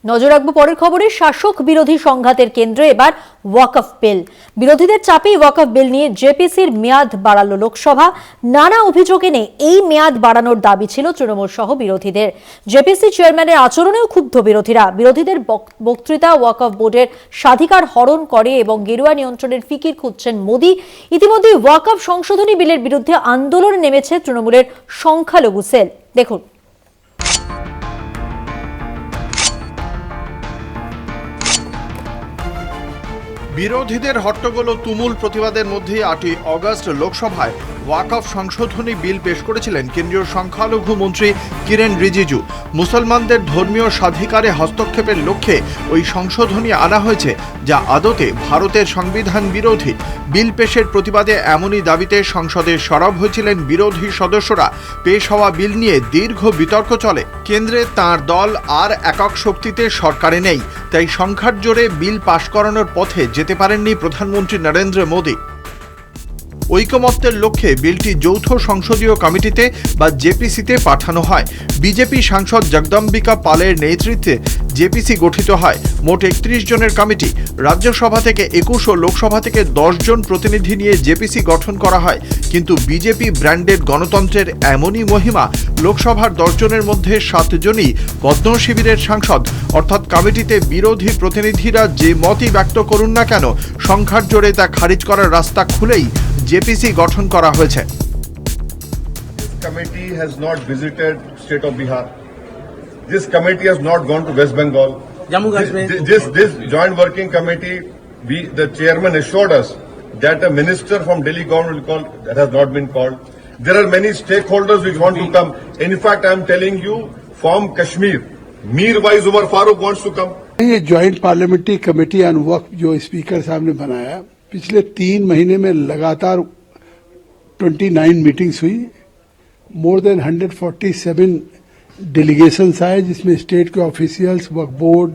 নজর রাখবো পরের খবরে। শাসক বিরোধী সংঘাতের কেন্দ্রে এবার ওয়াকফ বিল। বিরোধীদের চাপেই ওয়াকফ বিল নিয়ে জেপিসির মেয়াদ বাড়ালো লোকসভা। নানা অভিযোগ এনে এই মেয়াদ বাড়ানোর দাবি ছিল তৃণমূল সহ বিরোধীদের। জেপিসি চেয়ারম্যানের আচরণেও ক্ষুব্ধ বিরোধীরা। বিরোধীদের বক্তৃতা ওয়াকফ বোর্ডের স্বাধিকার হরণ করে এবং গেরুয়া নিয়ন্ত্রণের ফিকির খুঁজছেন মোদী। ইতিমধ্যে ওয়াকফ সংশোধনী বিলের বিরুদ্ধে আন্দোলনে নেমেছে তৃণমূলের সংখ্যালঘু সেল। দেখুন। বিরোধীদের হট্টগোল ও তুমুল প্রতিবাদের মধ্যে 8ই অগস্ট লোকসভায় ওয়াকফ সংশোধনী বিল পেশ করেছিলেন কেন্দ্রীয় সংখ্যালঘু মন্ত্রী কিরেন রিজিজু। মুসলমানদের ধর্মীয় স্বাধিকারে হস্তক্ষেপের লক্ষ্যে ওই সংশোধনী আনা হয়েছে, যা আদতে ভারতের সংবিধান বিরোধী। বিল পেশের প্রতিবাদে এমনই দাবিতে সংসদে সরব হয়েছিলেন বিরোধী সদস্যরা। পেশ হওয়া বিল নিয়ে দীর্ঘ বিতর্ক চলে। কেন্দ্রে তাঁর দল আর একক শক্তিতে সরকারে নেই, তাই সংখ্যার জোরে বিল পাশ করানোর পথে যেতে পারেননি প্রধানমন্ত্রী নরেন্দ্র মোদী। ঐকমত্যের লক্ষ্যে বিলটি যৌথ সংসদীয় কমিটিতে বা জেপিসিতে পাঠানো হয়। বিজেপি সাংসদ জগদম্বিকা পালের নেতৃত্বে জেপিসি গঠিত হয়। মোট 31 জনের কমিটি। রাজ্যসভা থেকে 21 ও লোকসভা থেকে 10 জন প্রতিনিধি নিয়ে জেপিসি গঠন করা হয়। কিন্তু বিজেপি ব্র্যান্ডেড গণতন্ত্রের এমনই মহিমা, লোকসভার 10 জনের মধ্যে 7 জনই পদ্ম শিবিরের সাংসদ। অর্থাৎ কমিটিতে বিরোধী প্রতিনিধিরা যে মতই ব্যক্ত করুন না কেন, সংখ্যার জোরে তা খারিজ করার রাস্তা খুলেই জেপিসি গঠন করা হয়েছে। This committee has not visited state of Bihar. This committee has not gone to West Bengal. Jammu Kashmir. This joint working committee, the chairman assured us that a minister from Delhi government will call. That has not been called. There are many stakeholders which want to come. In fact, I am telling you, from Kashmir, Mir Wais Umar Farooq wants to come. ये joint parliamentary committee on वक्फ जो speaker साहब ने बनाया, पिछले 3 महीने में लगातार 29 meetings हुई। मोर देन 147 डेलीगेशंस आए, जिसमें स्टेट के ऑफिशियल्स, वक्फ बोर्ड,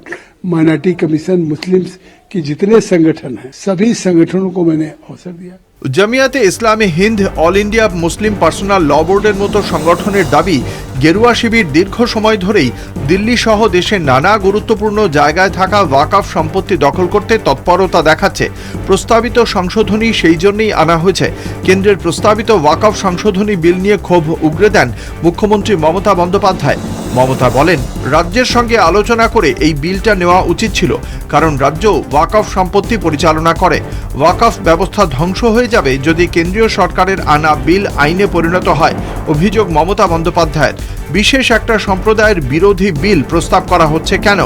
माइनॉरिटी कमीशन, मुस्लिम्स की जितने संगठन हैं, सभी संगठनों को मैंने अवसर दिया। Jamaat-e Islami Hind, all India Muslim personal law বোর্ডের মতো সংগঠনের দাবি, গেরুয়া শিবির দীর্ঘ সময় ধরেই দিল্লি সহ দেশের নানা গুরুত্বপূর্ণ জায়গায় থাকা ওয়াকফ সম্পত্তি দখল করতে তৎপরতা দেখাচ্ছে। প্রস্তাবিত সংশোধনী সেই জন্যই আনা হয়েছে। কেন্দ্রের প্রস্তাবিত ওয়াকফ সংশোধনী বিল নিয়ে ক্ষোভ উগরে দেন মুখ্যমন্ত্রী মমতা বন্দ্যোপাধ্যায়। মমতা বলেন, রাজ্যের সঙ্গে আলোচনা করে এই বিলটা নেওয়া উচিত ছিল, কারণ রাজ্য ওয়াকফ সম্পত্তি পরিচালনা করে। ওয়াকফ ব্যবস্থা ধ্বংস হয়ে যাবে যদি কেন্দ্রীয় সরকারের আনা বিল আইনে পরিণত হয়। অভিযোগ মমতা বন্দ্যোপাধ্যায়ের। বিশেষ একটা সম্প্রদায়ের বিরোধী বিল প্রস্তাব করা হচ্ছে কেন?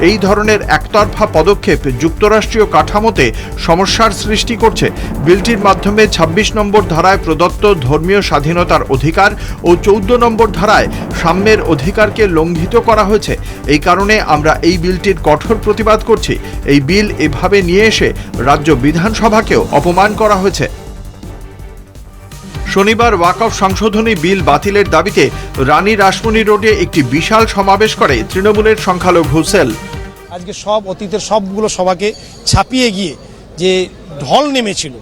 এই ধরনের একতরফা পদক্ষেপ যুক্তরাষ্ট্রীয় কাঠামোতে সমস্যার সৃষ্টি করছে। বিলটির মাধ্যমে 26 নম্বর ধারায় প্রদত্ত ধর্মীয় স্বাধীনতার অধিকার ও 14 নম্বর ধারায় সাম্যের অধিকারকে লঙ্ঘিত করা হয়েছে। এই কারণে আমরা এই বিলটির কঠোর প্রতিবাদ করছি। এই বিল এভাবে নিয়ে এসে রাজ্য বিধানসভাকেও অপমান করা হয়েছে। শনিবার ওয়াকফ সংশোধনী বিল বাতিলের দাবিতে রানী রাসমণি রোডে একটি বিশাল সমাবেশ করে তৃণমূলের সংখ্যালঘু সেল। আজকে সব অতীতের সবগুলো সভাকে ছাপিয়ে গিয়ে যে ঢল নেমেছিল,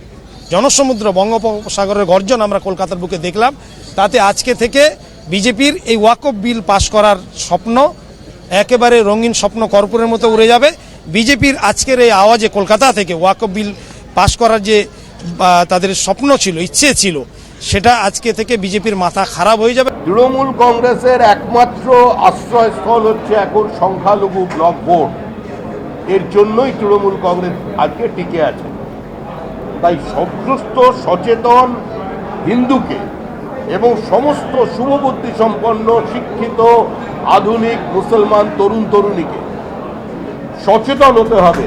জনসমুদ্র বঙ্গোপসাগরের গর্জন আমরা কলকাতার বুকে দেখলাম, তাতে আজকে থেকে বিজেপির এই ওয়াকফ বিল পাশ করার স্বপ্ন একেবারে রঙিন স্বপ্ন কর্পূরের মতো উড়ে যাবে। বিজেপির আজকের এই আওয়াজে কলকাতা থেকে ওয়াকফ বিল পাশ করার যে তাদের স্বপ্ন ছিল, ইচ্ছে ছিল, সেটা আজকে থেকে বিজেপির মাথা খারাপ হয়ে যাবে। তৃণমূল কংগ্রেসের একমাত্র আশ্রয়স্থল হচ্ছে এখন সংখ্যালঘু ব্লক বোর্ড। এর জন্যই তৃণমূল কংগ্রেস আজকে টিকে আছে। তাই সমস্ত সচেতন হিন্দুকে এবং সমস্ত শুভবুদ্ধি সম্পন্ন শিক্ষিত আধুনিক মুসলমান তরুণ তরুণীকে সচেতন হতে হবে।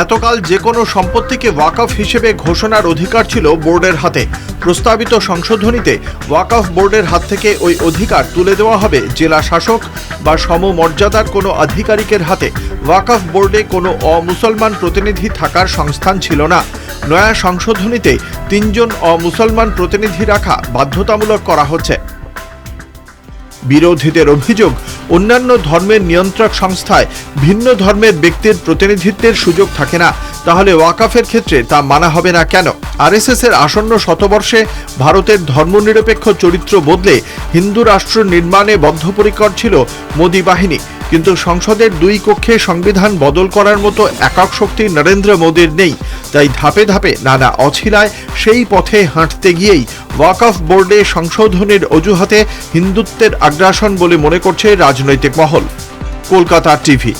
এতকাল যে কোনো সম্পত্তিকে ওয়াকফ হিসেবে ঘোষণার অধিকার ছিল বোর্ডের হাতে। প্রস্তাবিত সংশোধনীতে ওয়াকফ বোর্ডের হাত থেকে ওই অধিকার তুলে দেওয়া হবে জেলা শাসক বা সমমর্যাদার কোনো আধিকারিকের হাতে। ওয়াকফ বোর্ডে কোনো অমুসলমান প্রতিনিধি থাকার সংস্থান ছিল না। নয়া সংশোধনীতে 3 জন অমুসলমান প্রতিনিধি রাখা বাধ্যতামূলক করা হচ্ছে। বিরোধীদের অভিযোগ, অন্যান্য ধর্মের নিয়ন্ত্রক সংস্থায় ভিন্ন ধর্মের ব্যক্তির প্রতিনিধিত্বের সুযোগ থাকে না, তাহলে ওয়াকফের ক্ষেত্রে তা মানা হবে না কেন? আরএসএস এর আসন্ন শতবর্ষে ভারতের ধর্মনিরপেক্ষ চরিত্র বদলে হিন্দু রাষ্ট্র নির্মাণে বদ্ধপরিকর ছিল মোদী বাহিনী। কিন্তু সংসদের দুই কক্ষে সংবিধান বদল করার মতো একক শক্তি নরেন্দ্র মোদীর নেই। তাই ধাপে ধাপে নানা অছিলায় সেই পথে হাঁটতে গিয়েই ওয়াকফ বোর্ডে সংশোধনের অজুহাতে হিন্দুত্বের আগ্রাসন বলে মনে করছে রাজনৈতিক মহল। কলকাতা টিভি।